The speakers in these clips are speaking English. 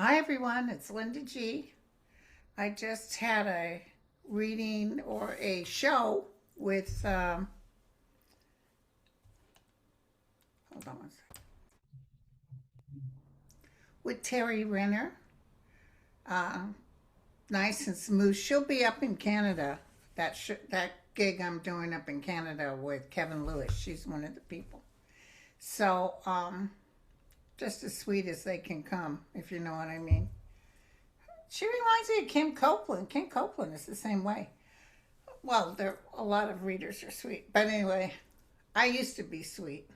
Hi everyone, it's Linda G. I just had a reading or a show with, hold on one second, with Terry Renner. Uh, Nice and smooth. She'll be up in Canada. That gig I'm doing up in Canada with Kevin Lewis. She's one of the people. So, just as sweet as they can come, if you know what I mean. She reminds me of Kim Copeland. Kim Copeland is the same way. Well, there a lot of readers are sweet, but anyway, I used to be sweet,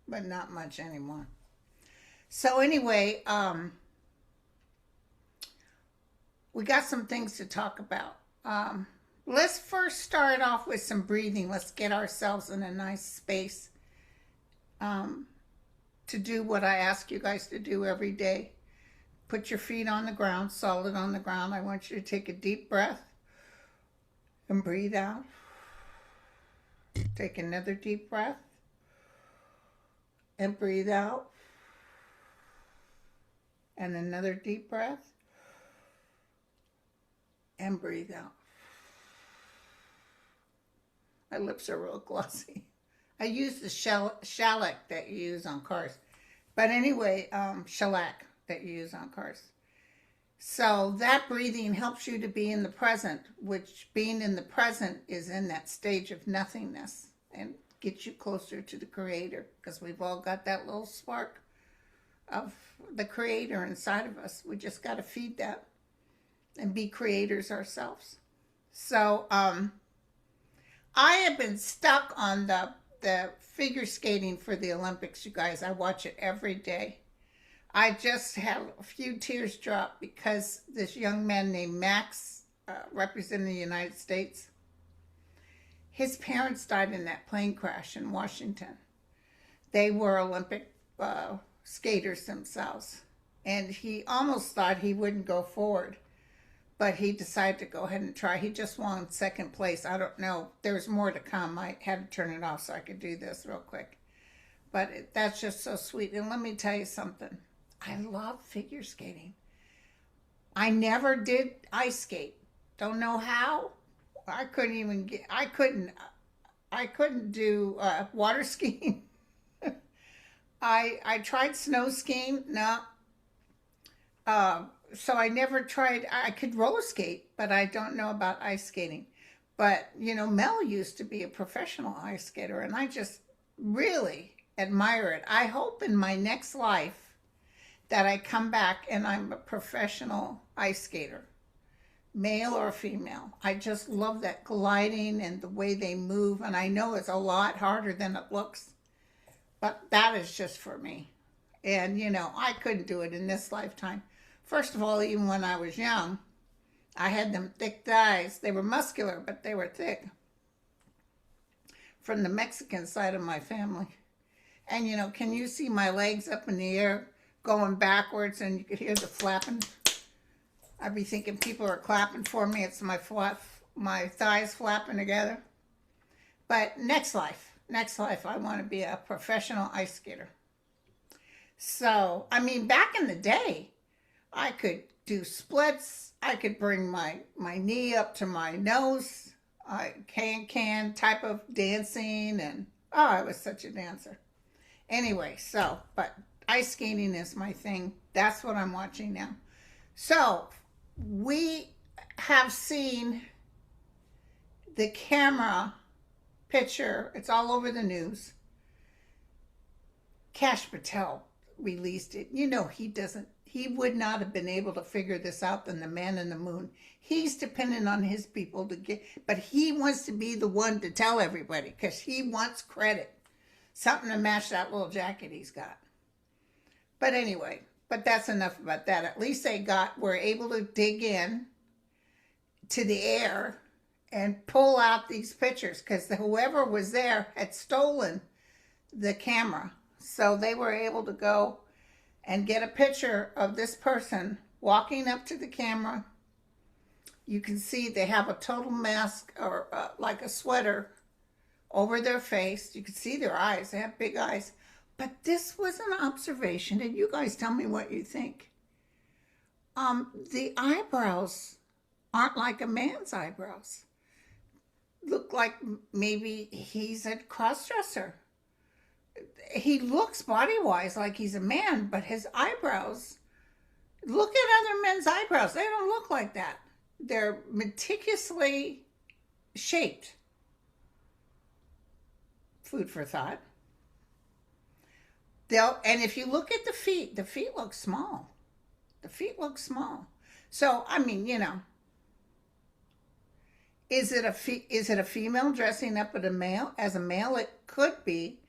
but not much anymore. So anyway, we got some things to talk about. Let's first start off with some breathing. Let's get ourselves in a nice space um, to do what I ask you guys to do every day. Put your feet on the ground, solid on the ground. I want you to take a deep breath and breathe out. Take another deep breath and breathe out. And another deep breath and breathe out. My lips are real glossy. I use the shellac that you use on cars. But anyway, shellac that you use on cars. So that breathing helps you to be in the present, which being in the present is in that stage of nothingness and gets you closer to the Creator, because we've all got that little spark of the Creator inside of us. We just got to feed that and be creators ourselves. So I have been stuck on the figure skating for the Olympics, you guys. I watch it every day. I just had a few tears drop because this young man named Max, representing the United States, his parents died in that plane crash in Washington. They were Olympic skaters themselves, and he almost thought he wouldn't go forward, but he decided to go ahead and try. He just won second place. I don't know. There's more to come. I had to turn it off so I could do this real quick. But that's just so sweet. And let me tell you something. I love figure skating. I never did ice skate. Don't know how. I couldn't do water skiing. I tried snow skiing. No. So I never tried. I could roller skate, but I don't know about ice skating. But Mel used to be a professional ice skater, and I just really admire it. I hope in my next life that I come back and I'm a professional ice skater, male or female. I just love that gliding and the way they move. And I know it's a lot harder than it looks, but that is just for me. And, I couldn't do it in this lifetime. First of all, even when I was young, I had them thick thighs. They were muscular, but they were thick, from the Mexican side of my family. And, can you see my legs up in the air going backwards, and you could hear the flapping? I'd be thinking people are clapping for me. It's my thighs flapping together. But next life, I want to be a professional ice skater. So, back in the day, I could do splits. I could bring my knee up to my nose. Can type of dancing, and I was such a dancer. Anyway, but ice skating is my thing. That's what I'm watching now. So we have seen the camera picture. It's all over the news. Kash Patel released it. He would not have been able to figure this out than the man in the moon. He's dependent on his people but he wants to be the one to tell everybody because he wants credit. Something to match that little jacket he's got. But anyway, that's enough about that. At least were able to dig in to the air and pull out these pictures, because whoever was there had stolen the camera. So they were able to go and get a picture of this person walking up to the camera. You can see they have a total mask, or like a sweater over their face. You can see their eyes. They have big eyes. But this was an observation, and you guys tell me what you think. The eyebrows aren't like a man's eyebrows. Look like maybe he's a cross-dresser. He looks body-wise like he's a man, but his eyebrows, look at other men's eyebrows. They don't look like that. They're meticulously shaped. Food for thought. And if you look at the feet look small. The feet look small. So, I mean, you know, is it a female dressing up as a male? It could be,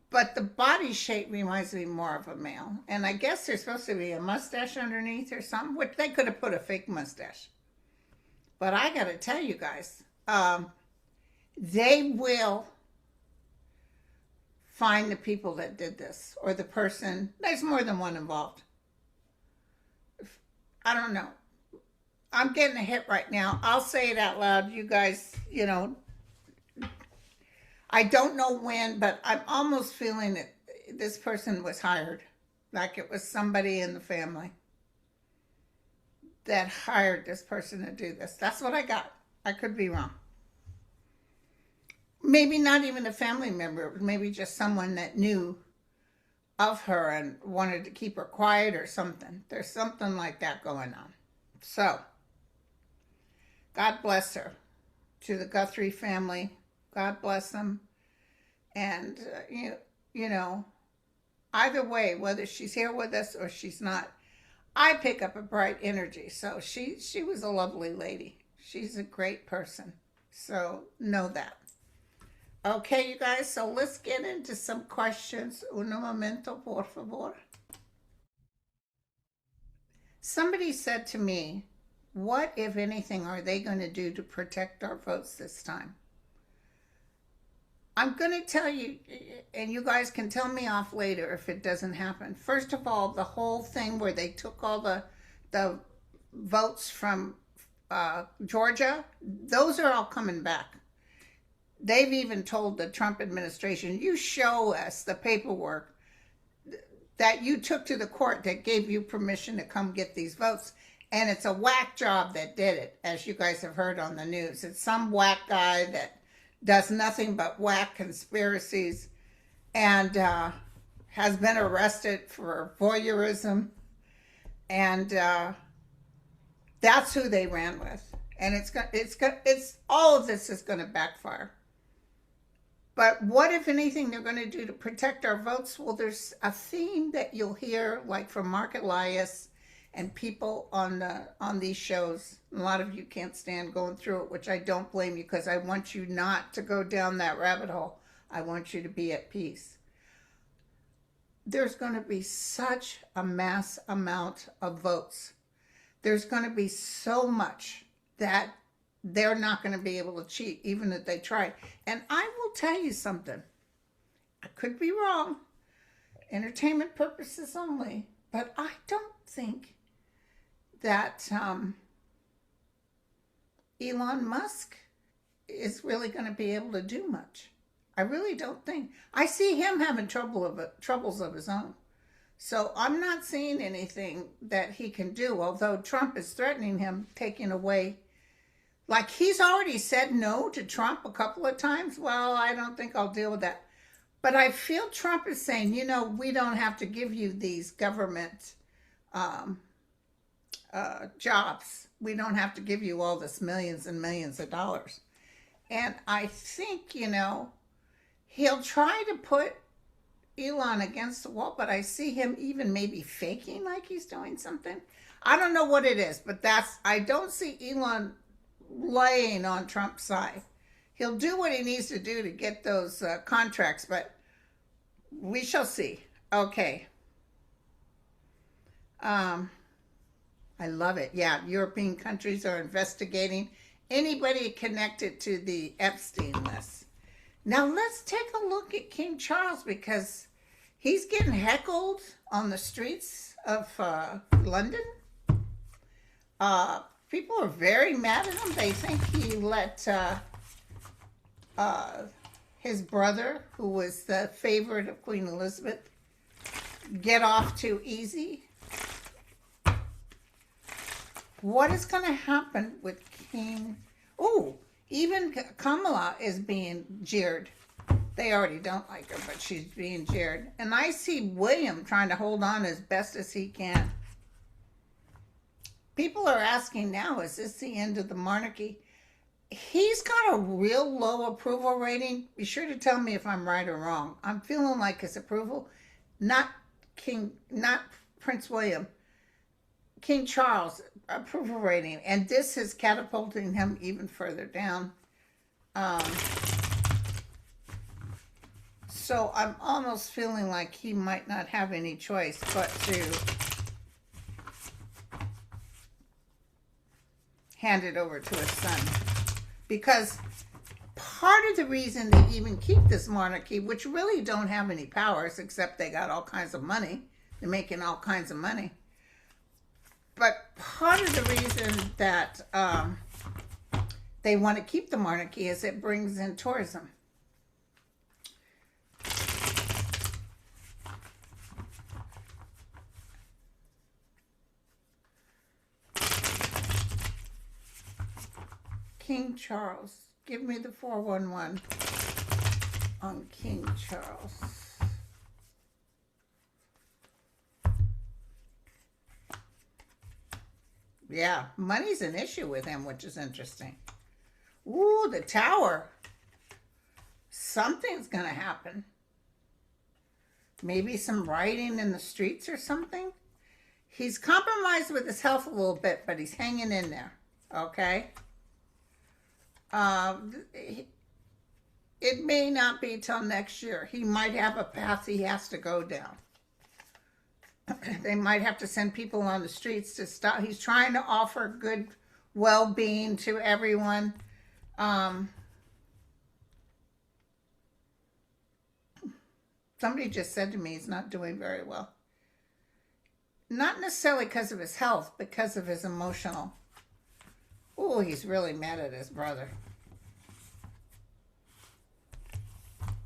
but the body shape reminds me more of a male. And I guess there's supposed to be a mustache underneath or something, which they could have put a fake mustache. But I got to tell you guys, they will find the people that did this, or the person. There's more than one involved. I don't know. I'm getting a hit right now. I'll say it out loud. You guys, you know, I don't know when, but I'm almost feeling that this person was hired. Like it was somebody in the family that hired this person to do this. That's what I got. I could be wrong. Maybe not even a family member. Maybe just someone that knew of her and wanted to keep her quiet or something. There's something like that going on. So, God bless her. To the Guthrie family, God bless them. And, you know, either way, whether she's here with us or she's not, I pick up a bright energy. So she was a lovely lady. She's a great person. So know that. Okay, you guys, so let's get into some questions. Un momento, por favor. Somebody said to me, what, if anything, are they going to do to protect our votes this time? I'm going to tell you, and you guys can tell me off later if it doesn't happen. First of all, the whole thing where they took all the votes from Georgia, those are all coming back. They've even told the Trump administration, you show us the paperwork that you took to the court that gave you permission to come get these votes. And it's a whack job that did it, as you guys have heard on the news. It's some whack guy that does nothing but whack conspiracies and has been arrested for voyeurism. And that's who they ran with. And it's all of this is going to backfire. But what, if anything, they're going to do to protect our votes? Well, there's a theme that you'll hear, like from Mark Elias and people on these shows. A lot of you can't stand going through it, which I don't blame you, because I want you not to go down that rabbit hole. I want you to be at peace. There's going to be such a mass amount of votes. There's going to be so much that they're not going to be able to cheat, even if they try. And I will tell you something. I could be wrong. Entertainment purposes only. But I don't think that Elon Musk is really going to be able to do much. I really don't think. I see him having troubles of his own. So I'm not seeing anything that he can do, although Trump is threatening him, taking away. Like, he's already said no to Trump a couple of times. Well, I don't think I'll deal with that. But I feel Trump is saying, you know, we don't have to give you these government jobs. We don't have to give you all this millions and millions of dollars. And I think, you know, he'll try to put Elon against the wall, but I see him even maybe faking like he's doing something. I don't know what it is, but I don't see Elon laying on Trump's side. He'll do what he needs to do to get those contracts, but we shall see. Okay. I love it. Yeah, European countries are investigating anybody connected to the Epstein list. Now let's take a look at King Charles, because he's getting heckled on the streets of London. People are very mad at him. They think he let his brother, who was the favorite of Queen Elizabeth, get off too easy. What is going to happen with King? Oh, even Kamala is being jeered. They already don't like her, but she's being jeered. And I see William trying to hold on as best as he can. People are asking now, is this the end of the monarchy? He's got a real low approval rating. Be sure to tell me if I'm right or wrong. I'm feeling like his approval, not Prince William, King Charles approval rating, and this is catapulting him even further down. So I'm almost feeling like he might not have any choice but to hand it over to his son. Because part of the reason they even keep this monarchy, which really don't have any powers except they got all kinds of money, they're making all kinds of money. But part of the reason that they want to keep the monarchy is it brings in tourism. King Charles. Give me the 411 on King Charles. Yeah, money's an issue with him, which is interesting. Ooh, the tower. Something's going to happen. Maybe some rioting in the streets or something. He's compromised with his health a little bit, but he's hanging in there. Okay? It may not be till next year. He might have a path he has to go down. They might have to send people on the streets to stop. He's trying to offer good well-being to everyone. Somebody just said to me he's not doing very well. Not necessarily because of his health, because of his emotional. Oh, he's really mad at his brother.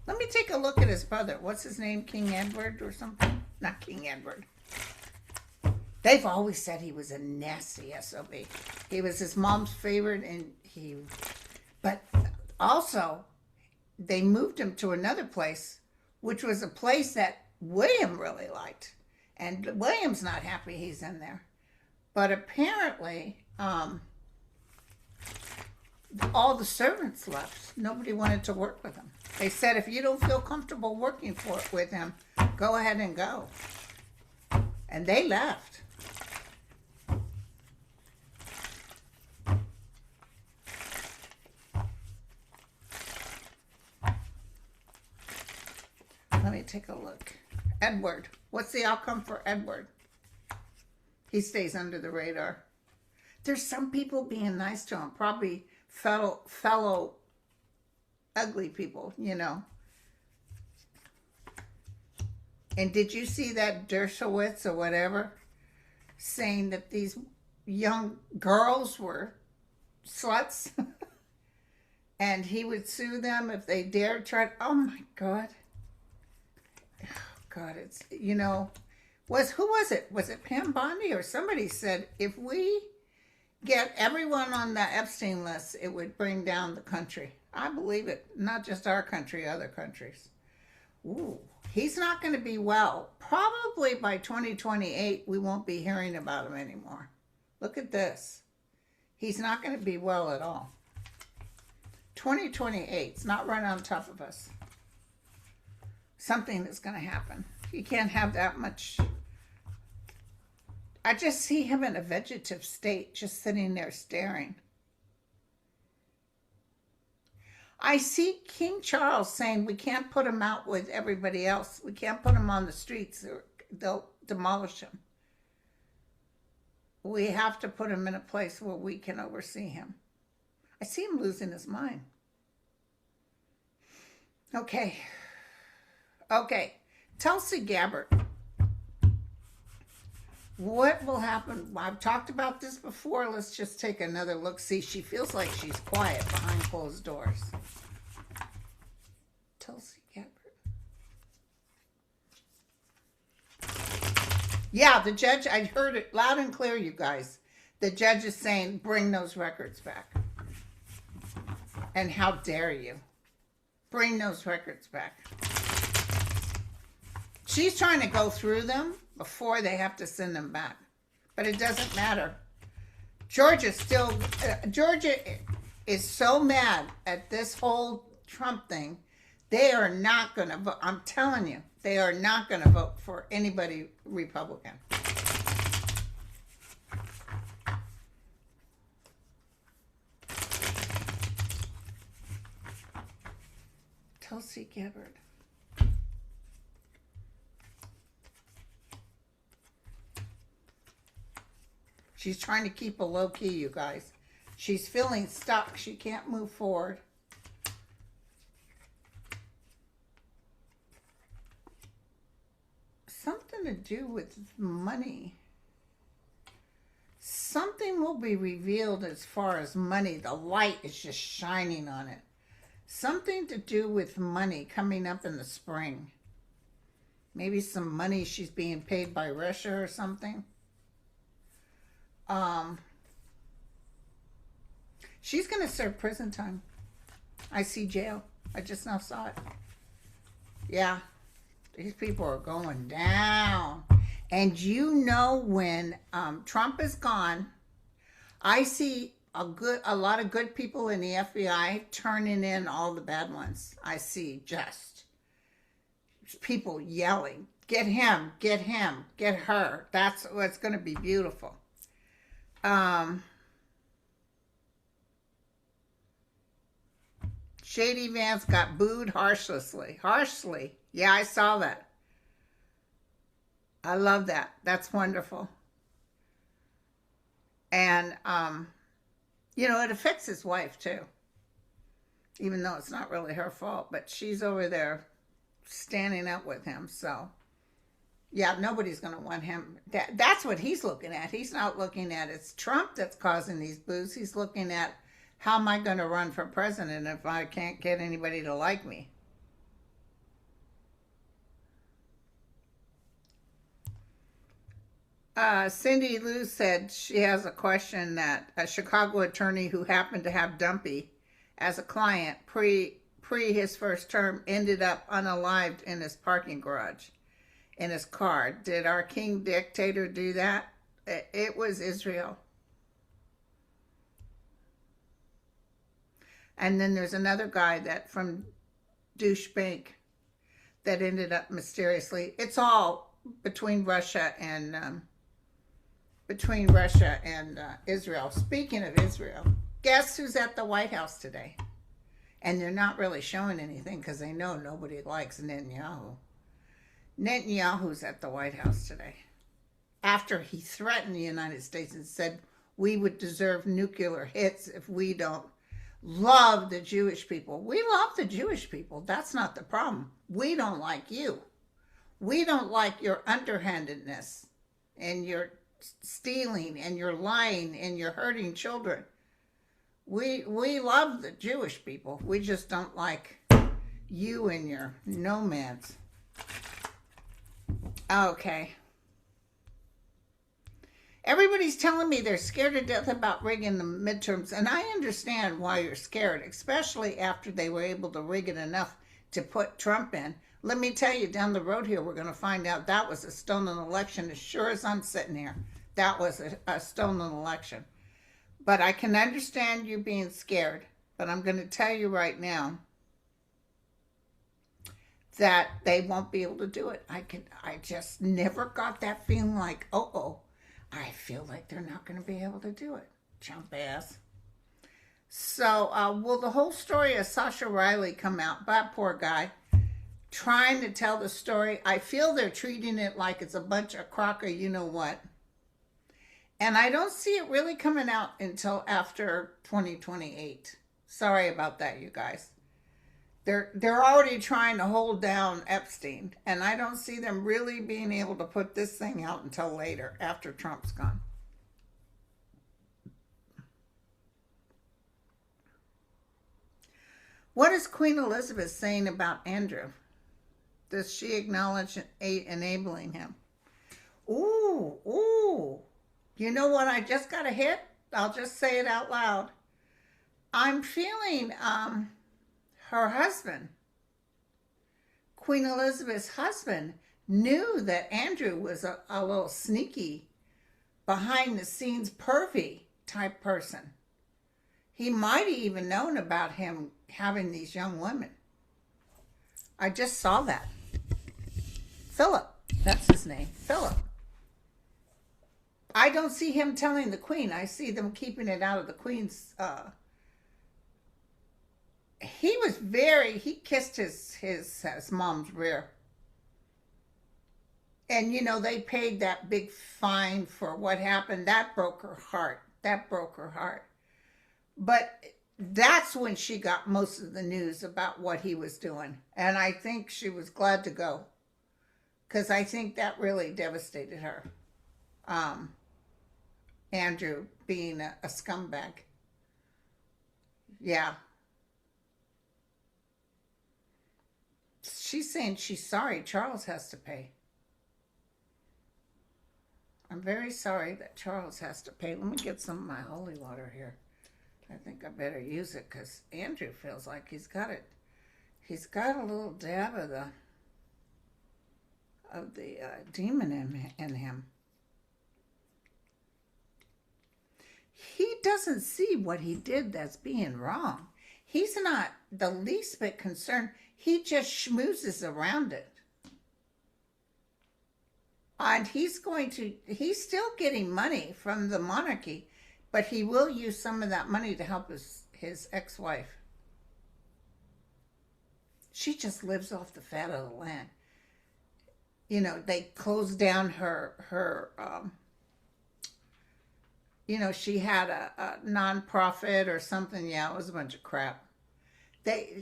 Let me take a look at his brother. What's his name? King Edward or something? Not King Edward. They've always said he was a nasty SOB. He was his mom's favorite, but also they moved him to another place, which was a place that William really liked. And William's not happy he's in there. But apparently, all the servants left. Nobody wanted to work with him. They said, if you don't feel comfortable working with him, go ahead and go. And they left. Let me take a look. Edward. What's the outcome for Edward? He stays under the radar. There's some people being nice to him. Probably fellow ugly people, you know. And did you see that Dershowitz or whatever saying that these young girls were sluts? And he would sue them if they dared try. Oh my God. Oh God, it's, you know, who was it? Was it Pam Bondi or somebody said if we get everyone on the Epstein list, it would bring down the country. I believe it. Not just our country, other countries. Ooh, he's not going to be well. Probably by 2028, we won't be hearing about him anymore. Look at this. He's not going to be well at all. 2028, it's not right on top of us. Something is going to happen. You can't have that much. I just see him in a vegetative state, just sitting there staring. I see King Charles saying we can't put him out with everybody else. We can't put him on the streets or they'll demolish him. We have to put him in a place where we can oversee him. I see him losing his mind. Okay. Tulsi Gabbard. What will happen? I've talked about this before. Let's just take another look. See, she feels like she's quiet behind closed doors. Tulsi Gabbard. Yeah, the judge, I heard it loud and clear, you guys. The judge is saying, bring those records back. And how dare you? Bring those records back. She's trying to go through them before they have to send them back. But it doesn't matter. Georgia is so mad at this whole Trump thing. They are not going to vote. I'm telling you, they are not going to vote for anybody Republican. Tulsi Gabbard. She's trying to keep a low key, you guys. She's feeling stuck. She can't move forward. Something to do with money. Something will be revealed as far as money. The light is just shining on it. Something to do with money coming up in the spring. Maybe some money she's being paid by Russia or something. She's going to serve prison time. I see jail. I just now saw it. Yeah. These people are going down. And you know, when Trump is gone, I see a lot of good people in the FBI turning in all the bad ones. I see just people yelling, get him, get her. That's what's going to be beautiful. Shady Vance got booed harshly. Yeah, I saw that. I love that. That's wonderful. And, you know, it affects his wife too. Even though it's not really her fault, but she's over there standing up with him. So, yeah, nobody's going to want him. That's what he's looking at. He's not looking at it's Trump that's causing these boos. He's looking at, how am I going to run for president if I can't get anybody to like me? Cindy Lou said she has a question that a Chicago attorney who happened to have Dumpy as a client pre his first term ended up unalived in his parking garage in his car. Did our king dictator do that? It was Israel. And then there's another guy that from Douche Bank that ended up mysteriously. It's all between Russia and Israel. Speaking of Israel, guess who's at the White House today? And they're not really showing anything because they know nobody likes Netanyahu. Netanyahu's at the White House today after he threatened the United States and said we would deserve nuclear hits if we don't love the Jewish people. We love the Jewish people. That's not the problem. We don't like you. We don't like your underhandedness and your stealing and your lying and your hurting children. We love the Jewish people. We just don't like you and your nomads. Okay. Everybody's telling me they're scared to death about rigging the midterms, and I understand why you're scared, especially after they were able to rig it enough to put Trump in. Let me tell you, down the road here, we're going to find out that was a stolen election. As sure as I'm sitting here, that was a stolen election. But I can understand you being scared, but I'm going to tell you right now that they won't be able to do it. I just never got that feeling like, I feel like they're not going to be able to do it. Chump ass. So, will the whole story of Sasha Riley come out? That poor guy, trying to tell the story. I feel they're treating it like it's a bunch of crocker, you know what. And I don't see it really coming out until after 2028. Sorry about that, you guys. They're already trying to hold down Epstein, and I don't see them really being able to put this thing out until later, after Trump's gone. What is Queen Elizabeth saying about Andrew? Does she acknowledge enabling him? Ooh. You know what? I just got a hit. I'll just say it out loud. I'm feeling her husband, Queen Elizabeth's husband, knew that Andrew was a little sneaky, behind the scenes, pervy type person. He might have even known about him having these young women. I just saw that. Philip, that's his name, Philip. I don't see him telling the Queen. I see them keeping it out of the Queen's. He kissed his mom's rear. And, you know, they paid that big fine for what happened. That broke her heart. But that's when she got most of the news about what he was doing. And I think she was glad to go, because I think that really devastated her. Andrew being a scumbag. Yeah. She's saying she's sorry Charles has to pay. I'm very sorry that Charles has to pay. Let me get some of my holy water here. I think I better use it, because Andrew feels like he's got it. He's got a little dab of the demon in him. He doesn't see what he did that's being wrong. He's not the least bit concerned. He just schmoozes around it. And he's still getting money from the monarchy, but he will use some of that money to help his ex-wife. She just lives off the fat of the land. You know, they closed down her you know, she had a non-profit or something. Yeah, it was a bunch of crap.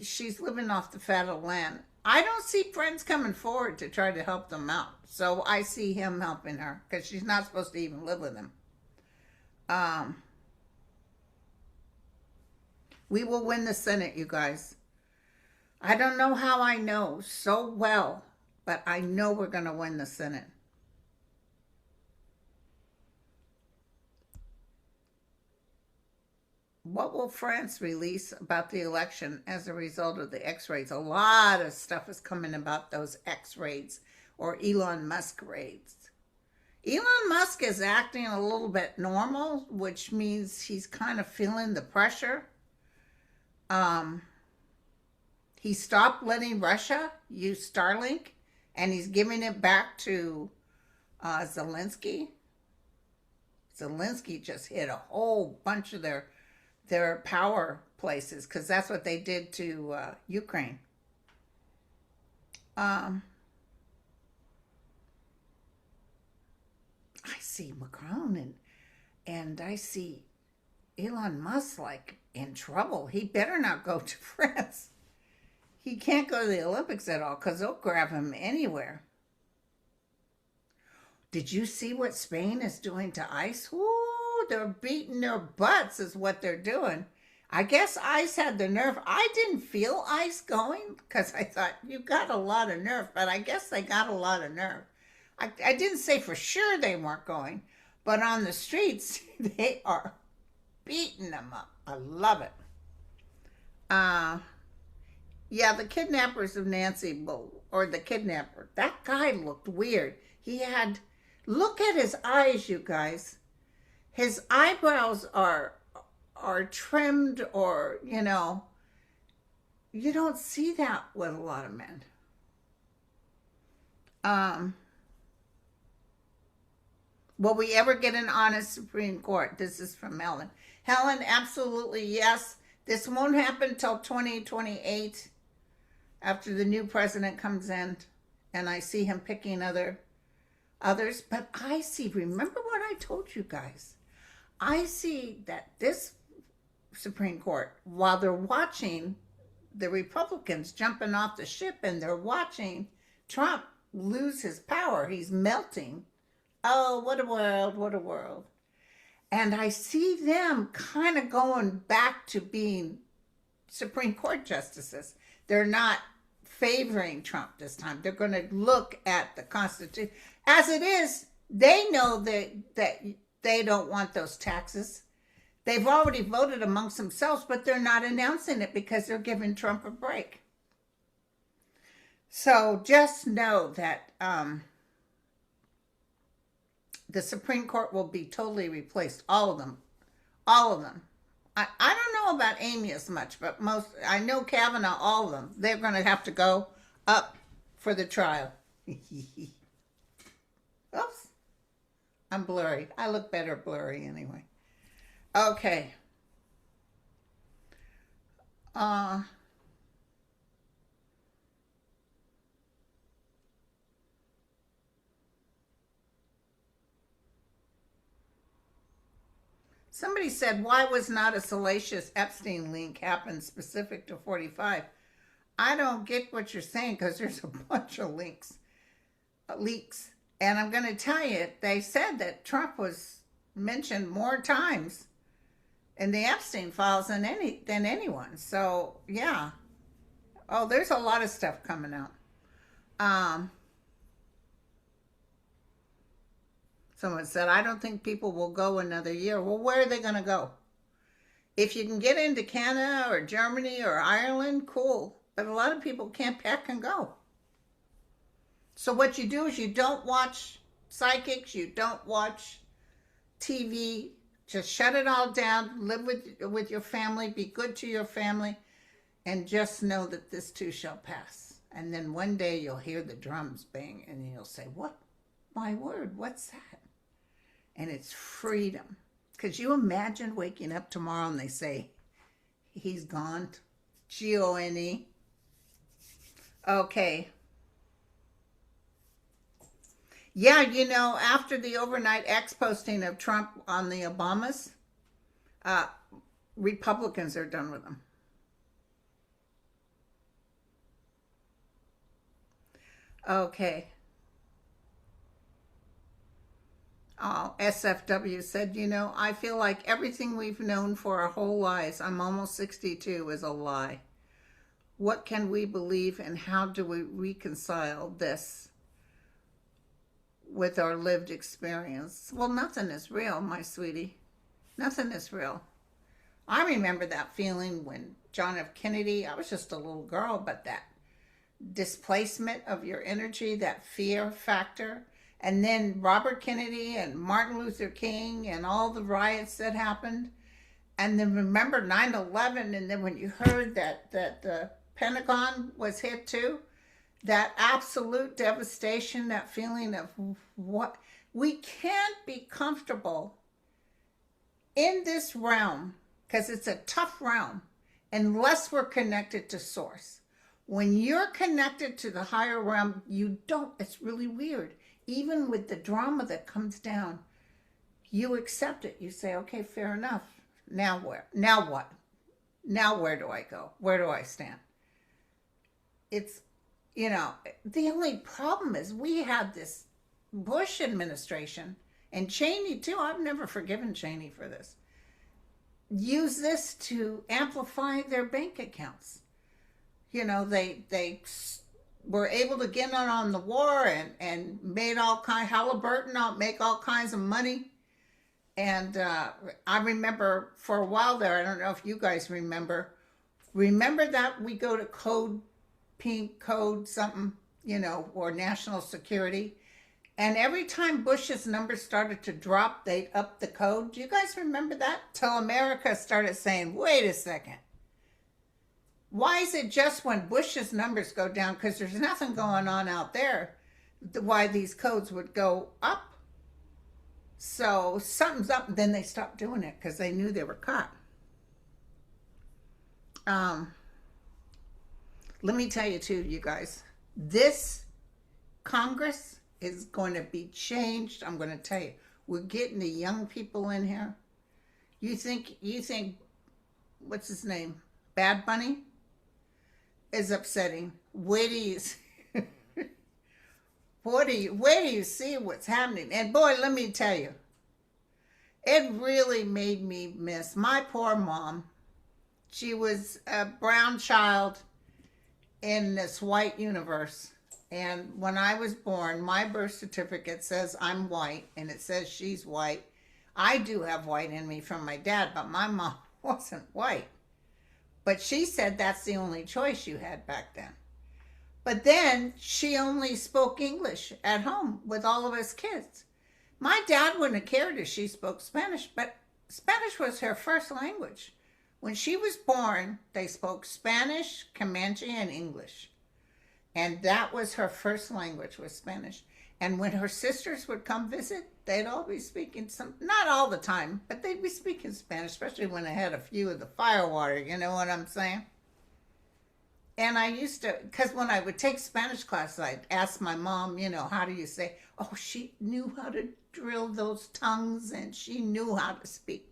She's living off the fat of the land. I don't see friends coming forward to try to help them out. So I see him helping her, because she's not supposed to even live with him. We will win the Senate, you guys. I don't know how I know so well, but I know we're going to win the Senate. What will France release about the election as a result of the X-rays? A lot of stuff is coming about those X-rays, or Elon Musk raids. Elon Musk is acting a little bit normal, which means he's kind of feeling the pressure. He stopped letting Russia use Starlink, and he's giving it back to Zelensky. Zelensky just hit a whole bunch of their power places, because that's what they did to Ukraine. I see Macron and I see Elon Musk like in trouble. He better not go to France. He can't go to the Olympics at all, because they'll grab him anywhere. Did you see what Spain is doing to ICE? Woo! They're beating their butts is what they're doing. I guess ICE had the nerve. I didn't feel ICE going, because I thought, you got a lot of nerve, but I guess they got a lot of nerve. I didn't say for sure they weren't going, but on the streets, they are beating them up. I love it. Yeah, the kidnappers of Nancy Bull, or the kidnapper, that guy looked weird. Look at his eyes, you guys. His eyebrows are trimmed, or, you know, you don't see that with a lot of men. Will we ever get an honest Supreme Court? This is from Helen. Helen, absolutely yes. This won't happen till 2028, after the new president comes in, and I see him picking others. But I see, remember what I told you guys? I see that this Supreme Court, while they're watching the Republicans jumping off the ship, and they're watching Trump lose his power, he's melting. Oh, what a world, what a world. And I see them kind of going back to being Supreme Court justices. They're not favoring Trump this time. They're going to look at the Constitution. As it is, they know that They don't want those taxes. They've already voted amongst themselves, but they're not announcing it because they're giving Trump a break. So just know that the Supreme Court will be totally replaced. All of them. All of them. I don't know about Amy as much, but I know Kavanaugh, all of them. They're going to have to go up for the trial. Oops. I'm blurry. I look better blurry anyway. Okay. Somebody said, why was not a salacious Epstein link happen specific to 45? I don't get what you're saying because there's a bunch of leaks. And I'm going to tell you, they said that Trump was mentioned more times in the Epstein files than anyone. So, yeah. Oh, there's a lot of stuff coming out. Someone said, I don't think people will go another year. Well, where are they going to go? If you can get into Canada or Germany or Ireland, cool. But a lot of people can't pack and go. So what you do is you don't watch psychics. You don't watch TV. Just shut it all down. Live with your family. Be good to your family. And just know that this too shall pass. And then one day you'll hear the drums bang. And you'll say, what? My word, what's that? And it's freedom. Could you imagine waking up tomorrow and they say, he's gone? G-O-N-E. Okay. Yeah, you know, after the overnight X posting of Trump on the Obamas, Republicans are done with him. Okay. Oh, SFW said, you know, I feel like everything we've known for our whole lives, I'm almost 62, is a lie. What can we believe and how do we reconcile this with our lived experience? Well, nothing is real, my sweetie. Nothing is real. I remember that feeling when John F. Kennedy, I was just a little girl, but that displacement of your energy, that fear factor. And then Robert Kennedy and Martin Luther King and all the riots that happened. And then remember 9/11, and then when you heard that the Pentagon was hit too, that absolute devastation, that feeling of what, we can't be comfortable in this realm, because it's a tough realm, unless we're connected to source. When you're connected to the higher realm, you don't, it's really weird. Even with the drama that comes down, you accept it. You say, okay, fair enough. Now where? Now what? Now where do I go? Where do I stand? It's, you know, the only problem is we had this Bush administration, and Cheney too, I've never forgiven Cheney for this, use this to amplify their bank accounts. You know, they were able to get on the war and made all kinds, Halliburton make all kinds of money. And I remember for a while there, I don't know if you guys remember that we go to code pink, code something, you know, or national security. And every time Bush's numbers started to drop, they'd up the code. Do you guys remember that? Till America started saying, wait a second. Why is it just when Bush's numbers go down, because there's nothing going on out there, why these codes would go up? So something's up, and then they stopped doing it because they knew they were caught. Let me tell you too, you guys, this Congress is going to be changed. I'm going to tell you, we're getting the young people in here. You think, what's his name? Bad Bunny? Is upsetting. Wait till you see, wait till you see what's happening. And boy, let me tell you, it really made me miss my poor mom. She was a brown child in this white universe. And when I was born, my birth certificate says I'm white, and it says she's white. I do have white in me from my dad, but my mom wasn't white. But she said that's the only choice you had back then. But then she only spoke English at home with all of us kids. My dad wouldn't have cared if she spoke Spanish, but Spanish was her first language. When she was born, they spoke Spanish, Comanche, and English. And that was her first language, was Spanish. And when her sisters would come visit, they'd all be speaking some, not all the time, but they'd be speaking Spanish, especially when I had a few of the firewater, you know what I'm saying? And I used to, because when I would take Spanish class, I'd ask my mom, you know, how do you say? Oh, she knew how to drill those tongues and she knew how to speak.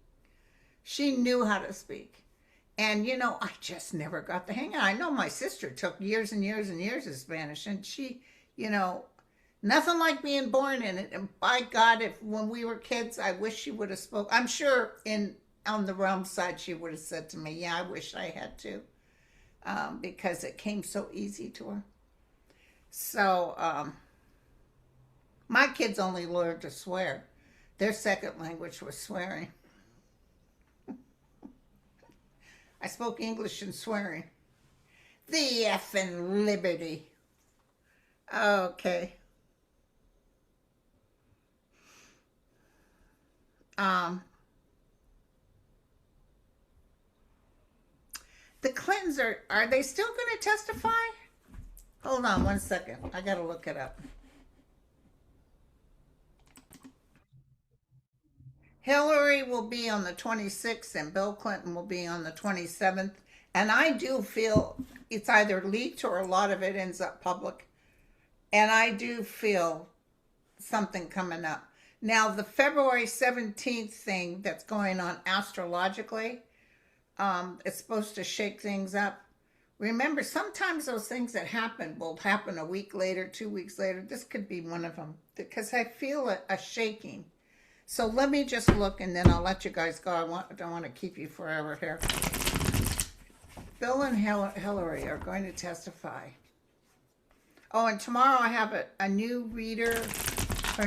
She knew how to speak. And, you know, I just never got the hang of it. I know my sister took years and years and years of Spanish, and she, you know, nothing like being born in it. And by God, if when we were kids, I wish she would have spoke. I'm sure on the realm side, she would have said to me, yeah, I wish I had to. Because it came so easy to her. So my kids only learned to swear. Their second language was swearing. I spoke English and swearing. The effing liberty. Okay. The Clintons are they still going to testify? Hold on one second. I got to look it up. Hillary will be on the 26th and Bill Clinton will be on the 27th. And I do feel it's either leaked or a lot of it ends up public. And I do feel something coming up. Now, the February 17th thing that's going on astrologically, it's supposed to shake things up. Remember, sometimes those things that happen will happen a week later, 2 weeks later. This could be one of them because I feel a shaking. So let me just look and then I'll let you guys go. I don't want to keep you forever here. Bill and Hillary are going to testify. Oh, and tomorrow I have a new reader. Her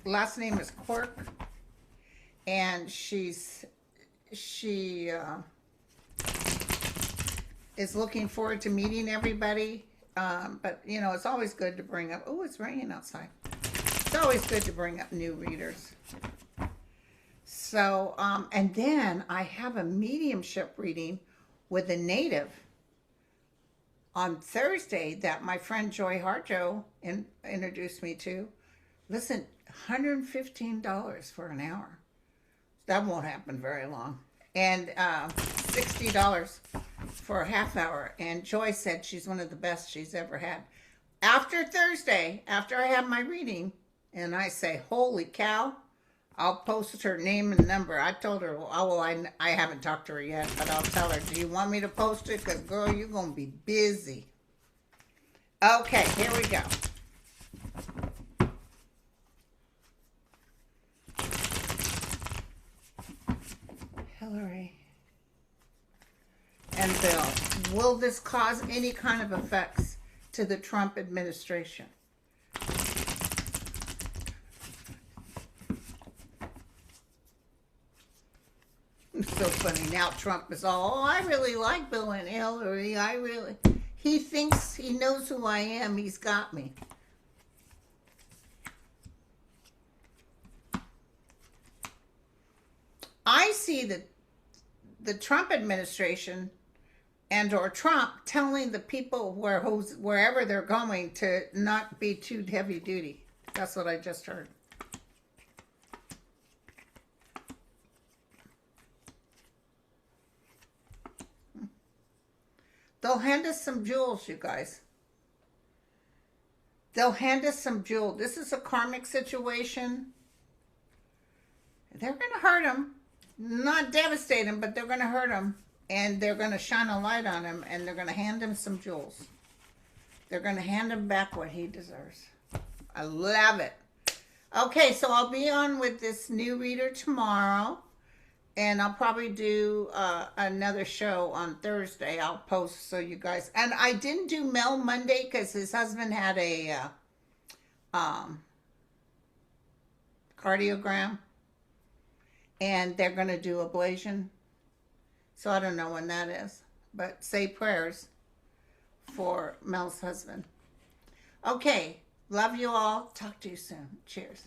last name is Quirk. And she is looking forward to meeting everybody. But, you know, it's always good to bring up... Oh, it's raining outside. It's always good to bring up new readers. So, and then I have a mediumship reading with a native on Thursday that my friend Joy Harjo introduced me to. Listen, $115 for an hour. That won't happen very long. And $60 for a half hour. And Joy said she's one of the best she's ever had. After Thursday, after I have my reading, and I say, holy cow, I'll post her name and number. I told her, I haven't talked to her yet, but I'll tell her, do you want me to post it? Because, girl, you're going to be busy. Okay, here we go. Hillary and Bill, will this cause any kind of effects to the Trump administration? It's so funny. Now Trump is all, oh, I really like Bill and Hillary. He thinks he knows who I am. He's got me. I see the Trump administration and or Trump telling the people wherever they're going to not be too heavy duty. That's what I just heard. They'll hand us some jewels, you guys. They'll hand us some jewels. This is a karmic situation. They're going to hurt him. Not devastate him, but they're going to hurt him. And they're going to shine a light on him. And they're going to hand him some jewels. They're going to hand him back what he deserves. I love it. Okay, so I'll be on with this new reader tomorrow. And I'll probably do another show on Thursday. I'll post so you guys... And I didn't do Mel Monday because his husband had a cardiogram. and they're going to do ablation. So I don't know when that is, but say prayers for Mel's husband. Okay, love you all. Talk to you soon. Cheers.